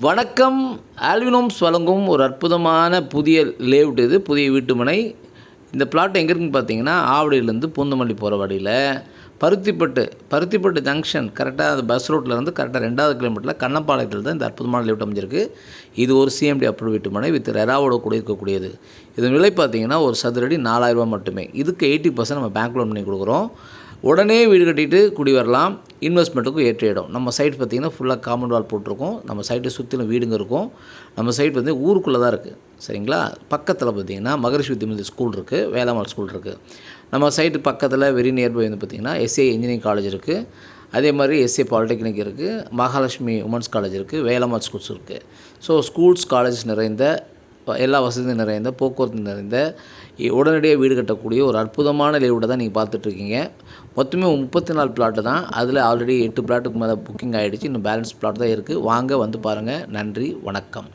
வணக்கம். Alvin Holmes வழங்கும் ஒரு அற்புதமான புதிய லேஅவுட் இது, புதிய வீட்டுமனை. இந்த பிளாட் எங்கே இருக்குன்னு பார்த்தீங்கன்னா, ஆவடியிலேருந்து பூந்தமல்லி போகிற வழியில் பருத்திப்பட்டு ஜங்ஷன் கரெக்டாக அந்த பஸ் ரோட்டில் கரெக்டாக 2வது கிலோமீட்டரில் கண்ணம்பாளையத்தில் தான் இந்த அற்புதமான லேஅவுட் அமைஞ்சிருக்கு. இது ஒரு சிஎம்டி அப்ரூவ் வீட்டுமனை வித் ரெராவோட கூட இருக்கக்கூடியது. இதன் விலை பார்த்தீங்கன்னா ஒரு சதுரடி 4000 ரூபா மட்டுமே. இதுக்கு 80% நம்ம பேங்க் லோன் பண்ணி கொடுக்குறோம். உடனே வீடு கட்டிட்டு குடி வரலாம். இன்வெஸ்ட்மெண்ட்டுக்கும் ஏற்ற இடம். நம்ம சைட் பார்த்திங்கன்னா ஃபுல்லாக காம்பவுண்ட் வால் போட்டிருக்கோம். நம்ம சைட்டை சுற்றிலும் வீடுங்க இருக்கும். நம்ம சைட் வந்து ஊருக்குள்ளே தான் இருக்குது, சரிங்களா. பக்கத்தில் பார்த்திங்கன்னா மகரிஷி வித்யாமந்திர் ஸ்கூல் இருக்குது, வேளாமல் ஸ்கூல் இருக்குது. நம்ம சைட்டு பக்கத்தில் வெரி நியர்பை வந்து பார்த்திங்கன்னா எஸ்ஏ இன்ஜினியரிங் காலேஜ் இருக்குது. அதே மாதிரி எஸ்ஏ பாலிடெக்னிக் இருக்குது, மகாலட்சுமி உமன்ஸ் காலேஜ் இருக்குது, வேளாமல் ஸ்கூல்ஸ் இருக்குது. ஸோ ஸ்கூல்ஸ் காலேஜஸ் நிறைந்த, எல்லா வசதியும் நிறைந்த, போக்குவரத்து நிறைந்த, உடனடியாக வீடு கட்டக்கூடிய ஒரு அற்புதமான லேஅவுட்டை தான் நீங்கள் பார்த்துட்ருக்கீங்க. மொத்தமே 34 பிளாட்டு தான். அதில் ஆல்ரெடி 8 பிளாட்டுக்கு மேலே புக்கிங் ஆகிடுச்சு. இன்னும் பேலன்ஸ் பிளாட் தான் இருக்குது. வாங்க வந்து பாருங்கள். நன்றி, வணக்கம்.